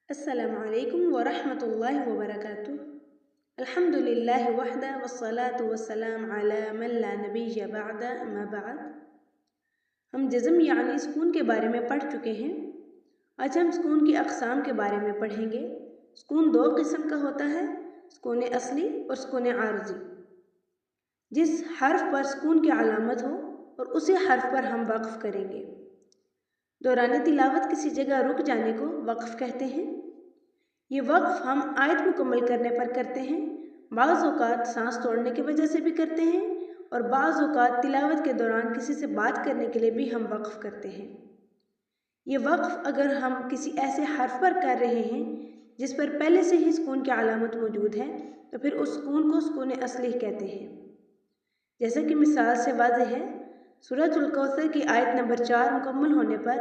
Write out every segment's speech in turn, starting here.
السلام علیکم ورحمۃ اللہ وبرکاتہ۔ الحمدللہ وحدہ والصلاة والسلام علی من لا نبی بعد اما بعد۔ ہم جزم یعنی سکون کے بارے میں پڑھ چکے ہیں۔ آج ہم سکون کی اقسام کے بارے میں پڑھیں گے۔ سکون دو قسم کا ہوتا ہے، سکون اصلی اور سکون عارضی۔ جس حرف پر سکون کی علامت ہو اور اسی حرف پر ہم وقف کریں گے۔ دوران تلاوت کسی جگہ رک جانے کو وقف کہتے ہیں۔ یہ وقف ہم آیت مکمل کرنے پر کرتے ہیں، بعض اوقات سانس توڑنے کی وجہ سے بھی کرتے ہیں اور بعض اوقات تلاوت کے دوران کسی سے بات کرنے کے لیے بھی ہم وقف کرتے ہیں۔ یہ وقف اگر ہم کسی ایسے حرف پر کر رہے ہیں جس پر پہلے سے ہی سکون کی علامت موجود ہے تو پھر اس سکون کو سکون اصلی کہتے ہیں۔ جیسا کہ مثال سے واضح ہے، سورۃ الکوثر کی آیت نمبر 4 مکمل ہونے پر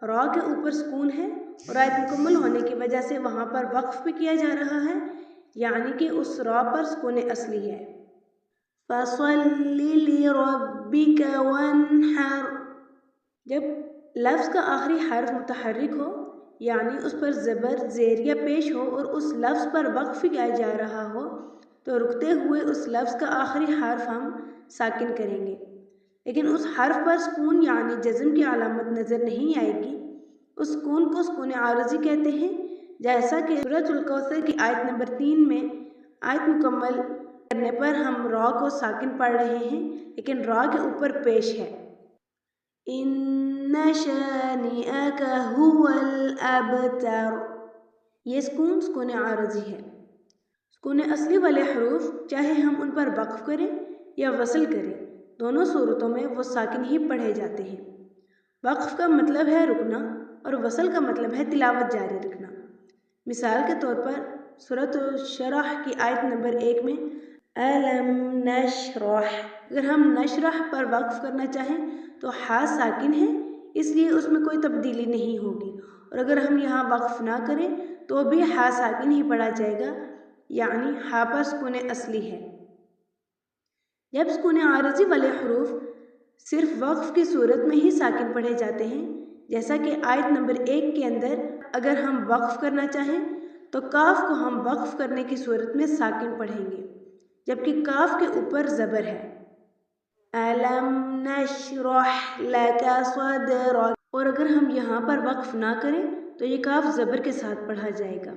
را کے اوپر سکون ہے اور آیت مکمل ہونے کی وجہ سے وہاں پر وقف بھی کیا جا رہا ہے، یعنی کہ اس را پر سکون اصلی ہے۔ فَصَلِّ لِرَبِّكَ وَانْحَرْ۔ جب لفظ کا آخری حرف متحرک ہو، یعنی اس پر زبر زیر یا پیش ہو اور اس لفظ پر وقف کیا جا رہا ہو تو رکتے ہوئے اس لفظ کا آخری حرف ہم ساکن کریں گے، لیکن اس حرف پر سکون یعنی جزم کی علامت نظر نہیں آئے گی۔ اس سکون کو سکون عارضی کہتے ہیں، جیسا کہ سورۃ الکوثر کی آیت نمبر 3 میں آیت مکمل کرنے پر ہم را کو ساکن پڑھ رہے ہیں لیکن را کے اوپر پیش ہے۔ إِنَّ شَانِئَكَ هُوَ الْأَبْتَرُ۔ یہ سکون سکون عارضی ہے۔ سکون اصلی والے حروف چاہے ہم ان پر وقف کریں یا وصل کریں، دونوں صورتوں میں وہ ساکن ہی پڑھے جاتے ہیں۔ وقف کا مطلب ہے رکنا اور وصل کا مطلب ہے تلاوت جاری رکھنا۔ مثال کے طور پر سورۃ الشرح کی آیت نمبر 1 میں أَلَمْ نَشْرَحْ، اگر ہم نشرح پر وقف کرنا چاہیں تو ہا ساکن ہے، اس لیے اس میں کوئی تبدیلی نہیں ہوگی، اور اگر ہم یہاں وقف نہ کریں تو بھی ہا ساکن ہی پڑھا جائے گا، یعنی ہا پر سکون اصلی ہے۔ جب سکون عارضی والے حروف صرف وقف کی صورت میں ہی ساکن پڑھے جاتے ہیں، جیسا کہ آیت نمبر 1 کے اندر اگر ہم وقف کرنا چاہیں تو کاف کو ہم وقف کرنے کی صورت میں ساکن پڑھیں گے، جبکہ کاف کے اوپر زبر ہے۔ أَلَمْ نَشْرَحْ لَكَ صَدْرَكَ، اور اگر ہم یہاں پر وقف نہ کریں تو یہ کاف زبر کے ساتھ پڑھا جائے گا۔